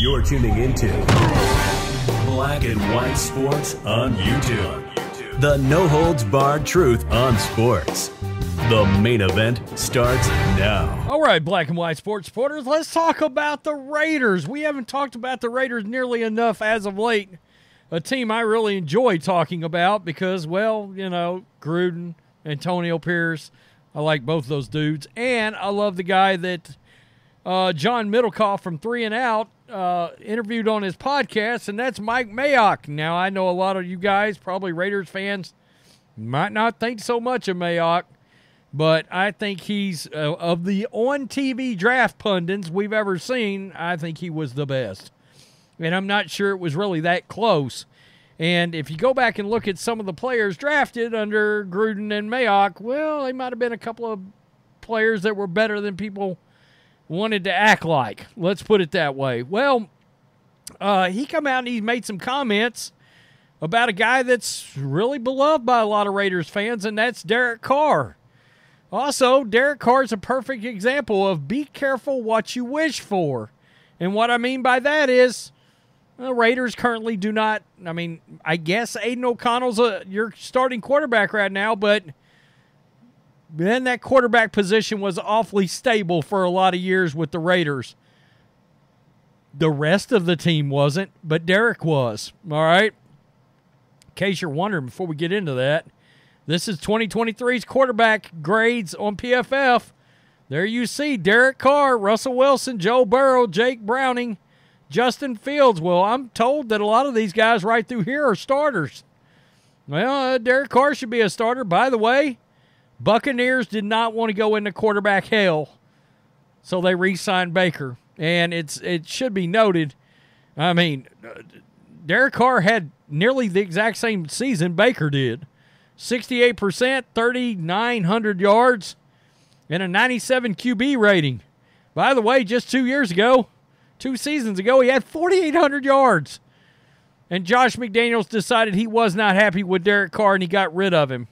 You're tuning into Black and White Sports on YouTube. The no-holds-barred truth on sports. The main event starts now. All right, Black and White Sports supporters, let's talk about the Raiders. We haven't talked about the Raiders nearly enough as of late. A team I really enjoy talking about because, well, you know, Gruden, Antonio Pierce, I like both those dudes. And I love the guy that John Middlecoff from 3 and Out interviewed on his podcast, and that's Mike Mayock. Now, I know a lot of you guys, probably Raiders fans, might not think so much of Mayock, but I think he's, of the on-TV draft pundits we've ever seen, I think he was the best. And I'm not sure it was really that close. And if you go back and look at some of the players drafted under Gruden and Mayock, well, they might have been a couple of players that were better than people wanted to act like. Let's put it that way. Well, he come out and he made some comments about a guy that's really beloved by a lot of Raiders fans, and that's Derek Carr. Also, Derek Carr is a perfect example of be careful what you wish for. And what I mean by that is, the Raiders currently do not, I mean, I guess Aiden O'Connell's your starting quarterback right now, but then that quarterback position was awfully stable for a lot of years with the Raiders. The rest of the team wasn't, but Derek was, all right? In case you're wondering, before we get into that, this is 2023's quarterback grades on PFF. There you see Derek Carr, Russell Wilson, Joe Burrow, Jake Browning, Justin Fields. Well, I'm told that a lot of these guys right through here are starters. Well, Derek Carr should be a starter. By the way, Buccaneers did not want to go into quarterback hell, so they re-signed Baker. And it should be noted, I mean, Derek Carr had nearly the exact same season Baker did. 68%, 3,900 yards, and a 97 QB rating. By the way, just 2 seasons ago, he had 4,800 yards. And Josh McDaniels decided he was not happy with Derek Carr, and he got rid of him.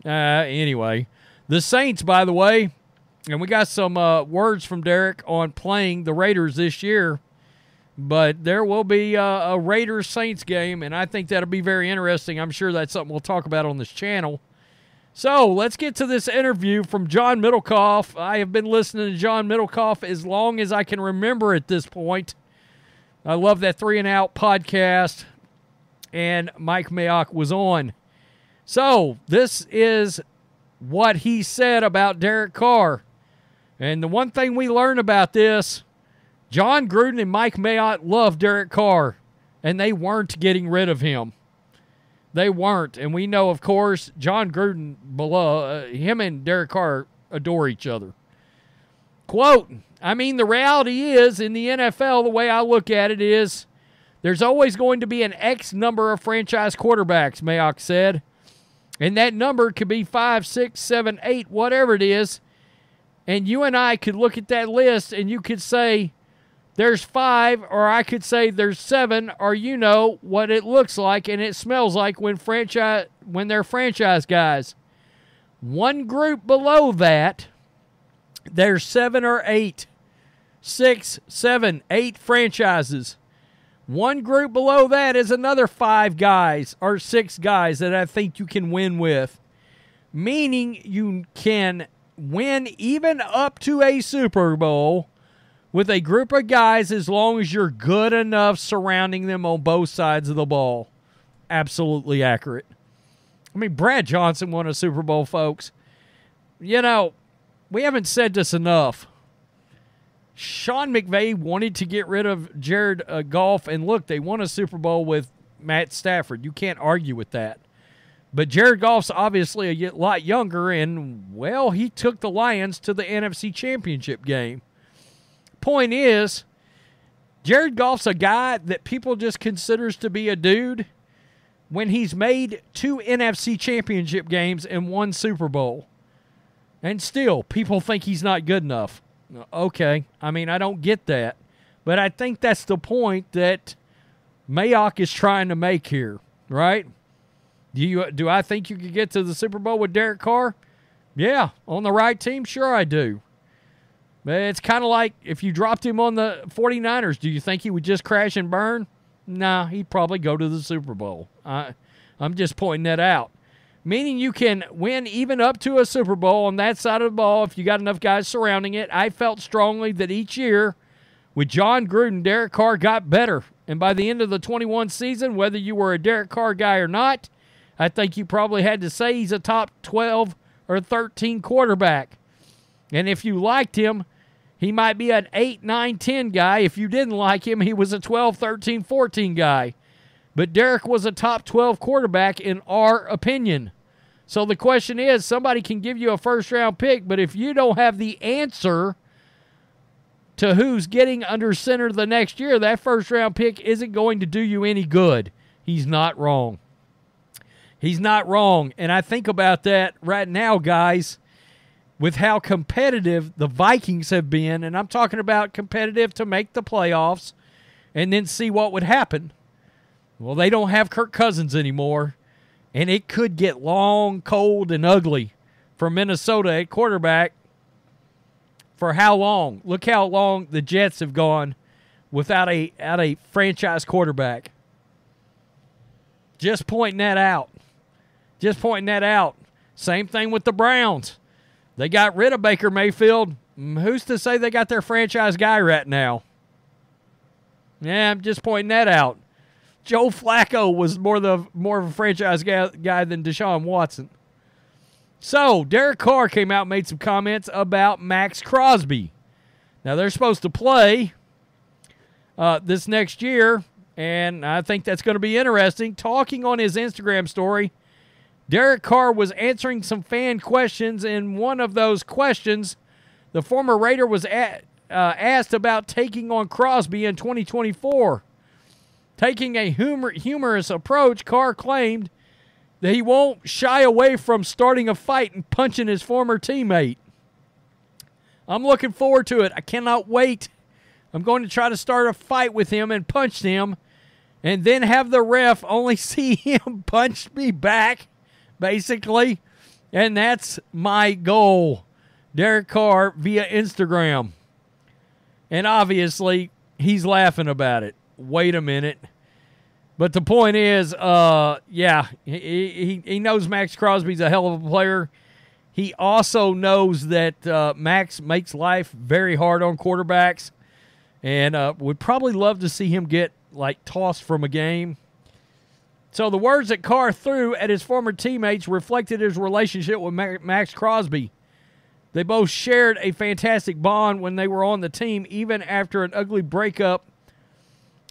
Anyway, the Saints, by the way, and we got some words from Derek on playing the Raiders this year, but there will be a Raiders-Saints game, and I think that'll be very interesting. I'm sure that's something we'll talk about on this channel. So let's get to this interview from Jon Middlecoff. I have been listening to Jon Middlecoff as long as I can remember at this point. I love that 3 and Out podcast, and Mike Mayock was on. So this is what he said about Derek Carr. And the one thing we learned about this, Jon Gruden and Mike Mayock love Derek Carr, and they weren't getting rid of him. They weren't. And we know, of course, Jon Gruden, him and Derek Carr adore each other. Quote, I mean, the reality is, in the NFL, the way I look at it is, there's always going to be an X number of franchise quarterbacks, Mayock said. And that number could be 5, 6, 7, 8, whatever it is. And you and I could look at that list and you could say, there's 5, or I could say there's 7, or you know what it looks like and it smells like when they're franchise guys. One group below that, there's 7 or 8, 6, 7, 8 franchises. One group below that is another 5 guys or 6 guys that I think you can win with. Meaning you can win even up to a Super Bowl with a group of guys as long as you're good enough surrounding them on both sides of the ball. Absolutely accurate. I mean, Brad Johnson won a Super Bowl, folks. You know, we haven't said this enough. Sean McVay wanted to get rid of Jared Goff, and look, they won a Super Bowl with Matt Stafford. You can't argue with that. But Jared Goff's obviously a lot younger, and, well, he took the Lions to the NFC Championship game. Point is, Jared Goff's a guy that people just considers to be a dude when he's made 2 NFC Championship games and 1 Super Bowl. And still, people think he's not good enough. Okay, I mean, I don't get that. But I think that's the point that Mayock is trying to make here, right? Do I think you could get to the Super Bowl with Derek Carr? Yeah, on the right team, sure I do. It's kind of like if you dropped him on the 49ers, do you think he would just crash and burn? Nah, he'd probably go to the Super Bowl. I'm just pointing that out. Meaning you can win even up to a Super Bowl on that side of the ball if you got enough guys surrounding it. I felt strongly that each year with Jon Gruden, Derek Carr got better. And by the end of the 21 season, whether you were a Derek Carr guy or not, I think you probably had to say he's a top 12 or 13 quarterback. And if you liked him, he might be an 8, 9, 10 guy. If you didn't like him, he was a 12, 13, 14 guy. But Derek was a top 12 quarterback in our opinion. So the question is, somebody can give you a first-round pick, but if you don't have the answer to who's getting under center the next year, that first-round pick isn't going to do you any good. He's not wrong. He's not wrong. And I think about that right now, guys, with how competitive the Vikings have been, and I'm talking about competitive to make the playoffs and then see what would happen. Well, they don't have Kirk Cousins anymore, and it could get long, cold, and ugly for Minnesota at quarterback. For how long? Look how long the Jets have gone without a franchise quarterback. Just pointing that out. Just pointing that out. Same thing with the Browns. They got rid of Baker Mayfield. Who's to say they got their franchise guy right now? Yeah, I'm just pointing that out. Joe Flacco was more of a franchise guy than Deshaun Watson. So, Derek Carr came out and made some comments about Max Crosby. Now, they're supposed to play this next year, and I think that's going to be interesting. Talking on his Instagram story, Derek Carr was answering some fan questions. In one of those questions, the former Raider was asked about taking on Crosby in 2024. Taking a humorous approach, Carr claimed that he won't shy away from starting a fight and punching his former teammate. I'm looking forward to it. I cannot wait. I'm going to try to start a fight with him and punch him, and then have the ref only see him punch me back, basically. And that's my goal. Derek Carr via Instagram. And obviously, he's laughing about it. Wait a minute. But the point is, he knows Max Crosby's a hell of a player. He also knows that Max makes life very hard on quarterbacks, and would probably love to see him get, tossed from a game. So the words that Carr threw at his former teammates reflected his relationship with Max Crosby. They both shared a fantastic bond when they were on the team, even after an ugly breakup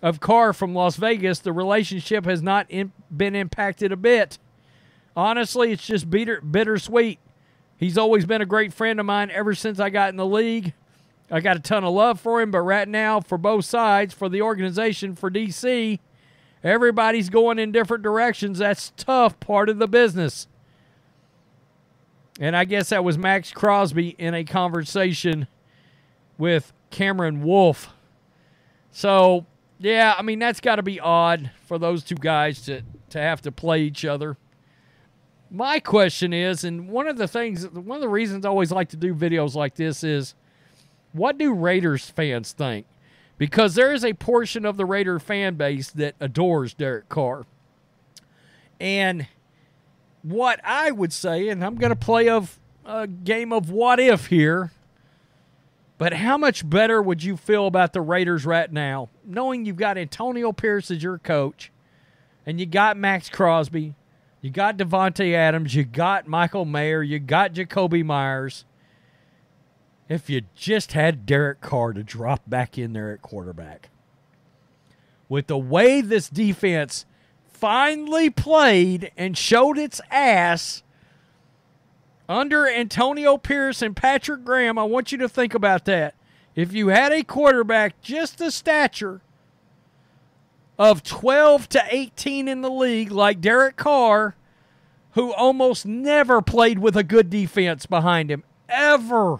of Carr from Las Vegas. The relationship has not been impacted a bit. Honestly, it's just bittersweet. He's always been a great friend of mine ever since I got in the league. I got a ton of love for him, but right now, for both sides, for the organization, for DC, everybody's going in different directions. That's tough part of the business. And I guess that was Max Crosby in a conversation with Cameron Wolfe. So, yeah, I mean, that's got to be odd for those two guys to have to play each other. My question is, and one of the reasons I always like to do videos like this is, what do Raiders fans think? Because there is a portion of the Raider fan base that adores Derek Carr. And what I would say, and I'm going to play a game of what if here, but how much better would you feel about the Raiders right now, knowing you've got Antonio Pierce as your coach, and you got Max Crosby, you got Devontae Adams, you got Michael Mayer, you got Jacoby Myers, if you just had Derek Carr to drop back in there at quarterback? With the way this defense finally played and showed its ass under Antonio Pierce and Patrick Graham, I want you to think about that. If you had a quarterback just the stature of 12 to 18 in the league like Derek Carr, who almost never played with a good defense behind him, ever,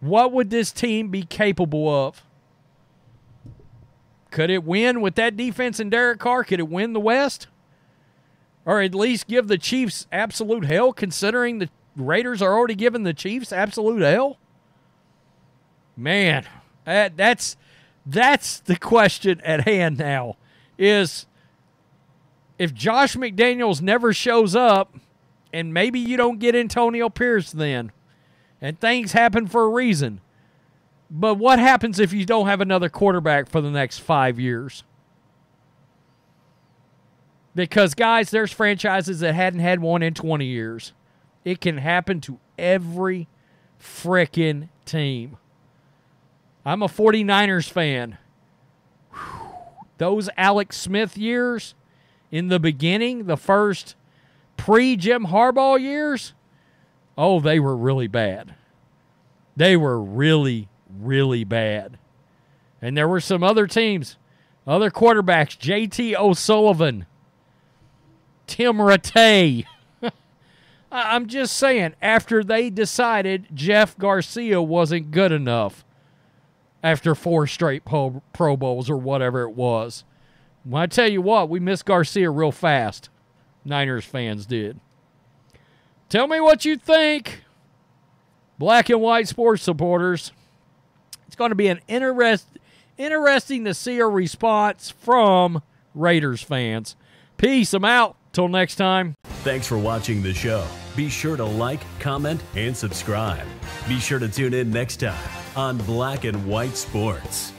what would this team be capable of? Could it win with that defense and Derek Carr? Could it win the West? Or at least give the Chiefs absolute hell, considering the Raiders are already giving the Chiefs absolute hell? Man, that's the question at hand now, is if Josh McDaniels never shows up, and maybe you don't get Antonio Pierce then, and things happen for a reason, but what happens if you don't have another quarterback for the next 5 years? Because, guys, there's franchises that hadn't had one in 20 years. It can happen to every frickin' team. I'm a 49ers fan. Whew. Those Alex Smith years in the beginning, the first pre-Jim Harbaugh years, oh, they were really bad. They were really, really bad. And there were some other teams, other quarterbacks, J.T. O'Sullivan, Tim Rattay. I'm just saying, after they decided Jeff Garcia wasn't good enough after 4 straight Pro Bowls or whatever it was. Well, I tell you what, we missed Garcia real fast. Niners fans did. Tell me what you think, black and white sports supporters. It's going to be an interesting to see a response from Raiders fans. Peace. I'm out. Till next time. Thanks for watching the show. Be sure to like, comment, and subscribe. Be sure to tune in next time on Black and White Sports.